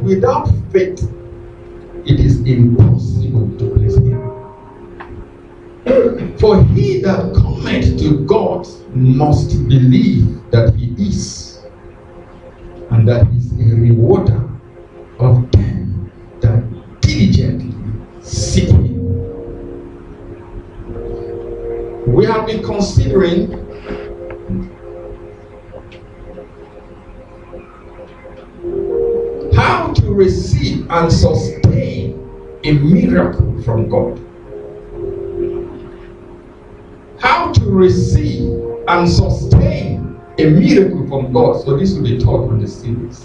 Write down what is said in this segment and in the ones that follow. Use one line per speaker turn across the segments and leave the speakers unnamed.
without faith, it is impossible to please him. For he that cometh to God must believe that he is, and that he is a rewarder of them that diligently seek him. We have been considering how to receive and sustain a miracle from God. How to receive and sustain a miracle from God. So this will be taught on the series.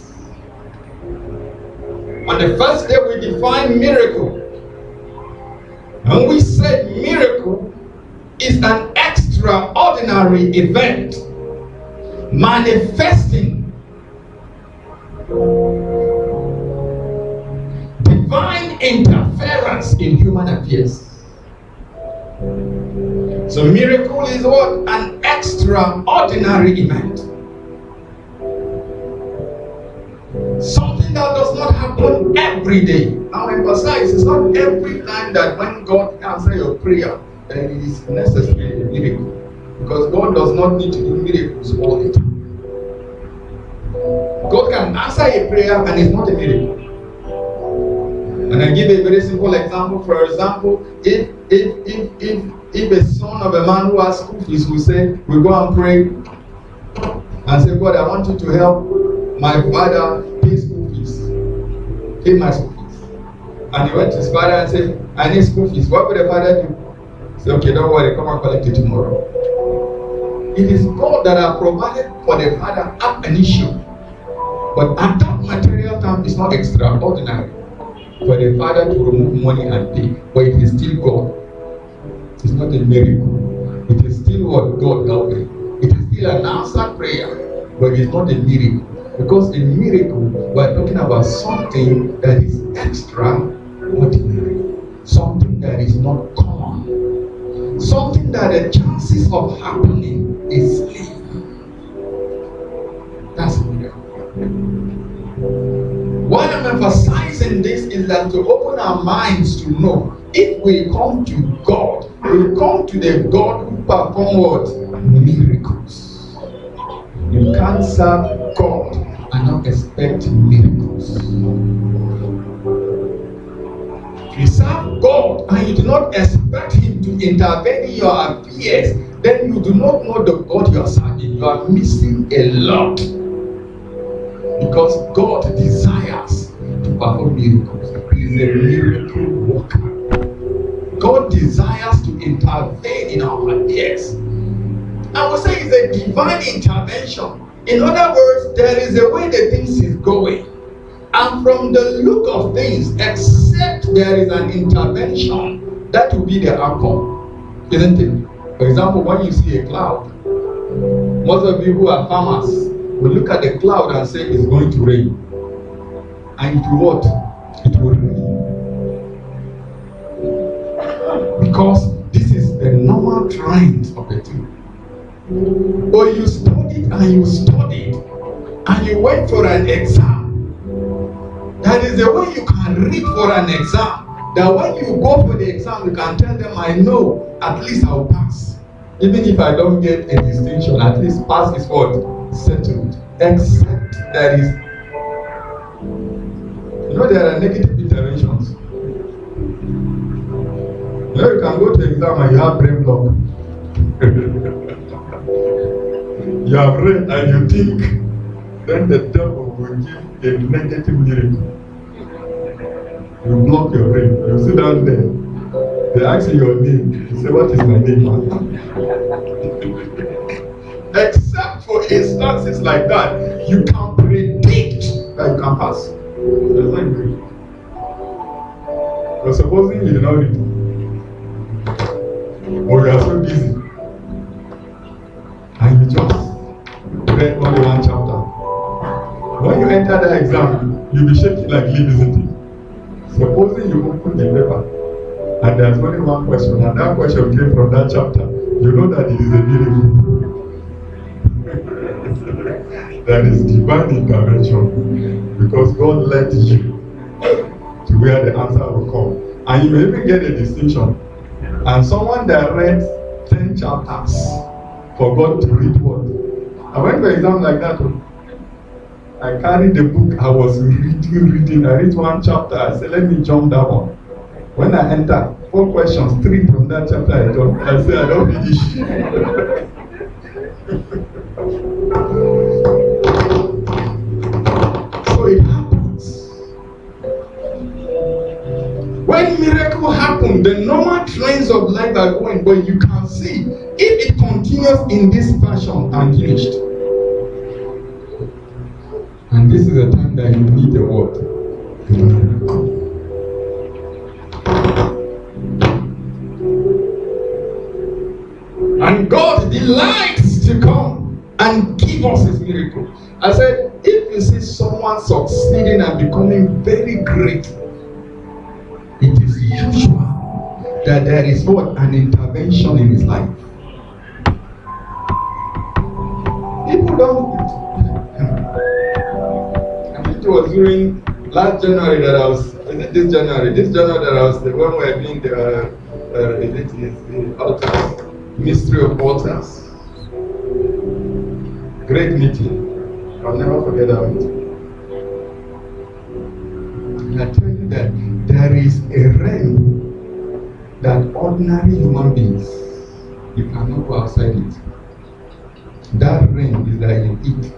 On the first day we defined miracle. And we said miracle is an extraordinary event manifesting divine interference in human affairs. So miracle is what? An extraordinary event. Something that does not happen every day. Now emphasize, it's not every time that when God answers your prayer, then it is necessary a miracle. Because God does not need to do miracles all the time. God can answer a prayer and it's not a miracle. And I give a very simple example. For example, if a son of a man who has school fees will say, we go and pray and say, God, I want you to help my father pay school fees. Pay my school fees. And he went to his father and said, I need school fees. What would the father do? He said, okay, don't worry, come and collect it tomorrow. It is God that has provided for the father at an issue. But at that material time, it's not extraordinary for the father to remove money and pay. But it is still God. It's not a miracle. It is still what God helping. It is still an answered prayer, but it's not a miracle. Because a miracle, we're talking about something that is extraordinary, something that is not common, something that the chances of happening is slim. That's a miracle. Why I'm emphasizing this is that to open our minds to know, if we come to God, we come to the God who performs what? Miracles. You can't serve God and not expect miracles. If you serve God and you do not expect him to intervene in your affairs, then you do not know the God you are serving. You are missing a lot. Because God desires to perform miracles. He is a miracle worker. God desires to intervene in our affairs. I would say it's a divine intervention. In other words, there is a way the things is going. And from the look of things, except there is an intervention, that will be the outcome. Isn't it? For example, when you see a cloud, most of you who are farmers will look at the cloud and say it's going to rain. And it will what? It will rain. Because this is the normal trend of the thing. Or you studied and you studied and you went for an exam. That is the way you can read for an exam. That when you go for the exam, you can tell them, I know, at least I'll pass. Even if I don't get a distinction, at least pass is what? Settled. Except there is, there are negative interventions. You can go to exam and you have brain block. You have read and you think, then the devil will give a negative miracle. You block your brain. You sit down there. They ask you your name. You say, what is my name, man? Except for instances like that, you can predict that you can pass. That's not great. But supposing you did not read, or you are so busy, and you just read only one chapter. When you enter the exam, you'll be shaking like leaf, isn't it? Supposing you open the paper, and there's only one question, and that question came from that chapter, you know that it is a miracle. There is divine intervention because God led you to where the answer will come. And you may even get a distinction. And someone that read 10 chapters for God to read what? I went for exam like that. I carried the book, I was reading. I read one chapter. I said, let me jump that one. When I entered, 4 questions, 3 from that chapter I jumped. I said, I don't finish. So it happens. When miracle happen, the normal trends of life are going, but you can see if it continues in this fashion, I'm finished. And this is the time that you need the word. And God delights to come and give us his miracle. I said, if you see someone succeeding and becoming very great, it is usual that there is what? An intervention in his life. People don't. I think it was during last January that I was. Is it this January? This January that I was the one where doing the altars, mystery of altars. Great meeting. I'll never forget that meeting. And I tell you that there is a realm that ordinary human beings, you cannot go outside it. That realm is that you eat,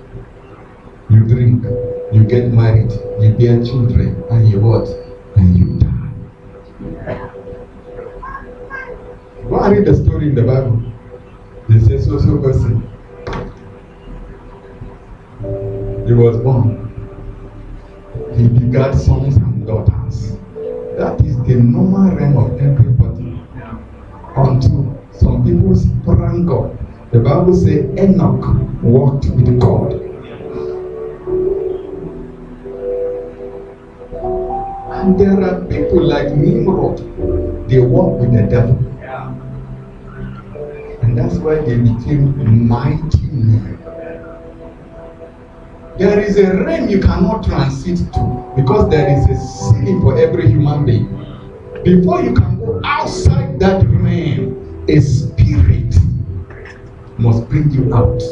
you drink, you get married, you bear children, and you what? And you die. Go and read the story in the Bible. They say so person. He was born. He begat sons and daughters. That is the normal realm of everybody. Until some people sprang up. The Bible says Enoch walked with God. And there are people like Nimrod, they walk with the devil. And that's why they became mighty men. There is a realm you cannot transit to because there is a ceiling for every human being. Before you can go outside that realm, a spirit must bring you out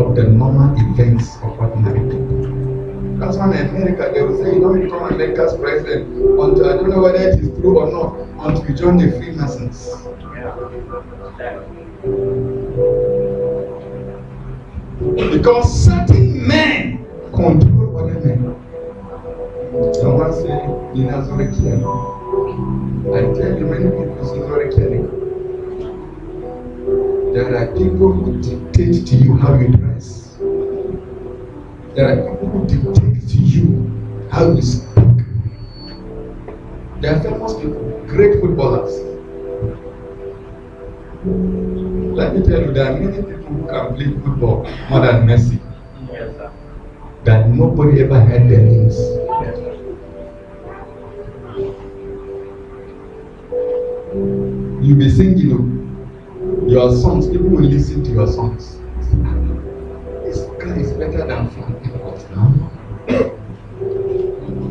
of the normal events of ordinary people. That's why in America they will say you don't become America's president until, I don't know whether it is true or not, until you join the Freemasons. Because certain men control other men. Someone say, you know, very caring. I tell you, many people say very caring. There are people who dictate to you how you dress. There are people who dictate to you how you speak. There are famous people, great footballers. Let me tell you, there are many people who can play football more than Messi. Yes, sir. That nobody ever heard their names. Yes, sir. You be singing your songs, people will listen to your songs. This guy is better than Frank.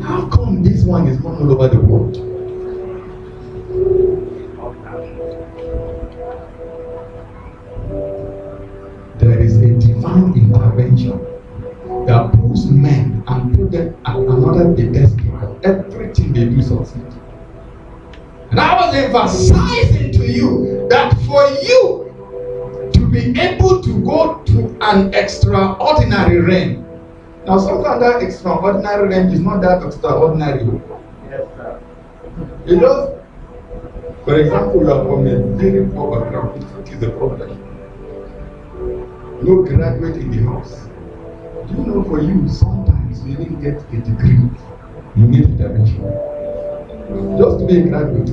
How come this one is not all over the world? There is a divine intervention that pulls men and put them at another pedestal. Everything they do succeed. And I was emphasizing to you that for you to be able to go to an extraordinary realm. Now sometimes that extraordinary realm is not that extraordinary. Yes, sir. You know, for example, you are from a very poor background, which is a problem. No graduate in the house. Do you know for you, sometimes you didn't get a degree, you need intervention. Just to be a graduate.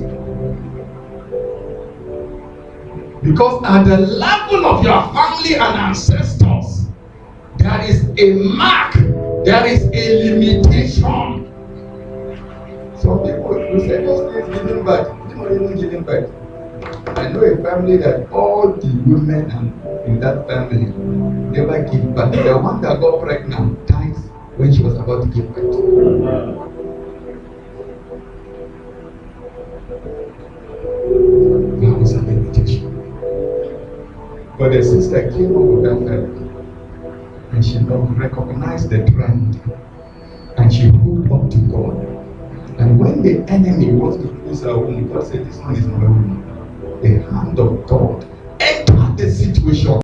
Because at the level of your family and ancestors, there is a mark, there is a limitation. Some people will say, those things giving birth. You know, even giving birth. I know a family that all the women and in that family never give birth. The one that got pregnant died when she was about to give birth. That was an invitation. But the sister came up with that family, and she recognized the trend, and she hooked up to God. And when the enemy wants to close her womb, God said, "This one is my womb." The hand of God entered the situation.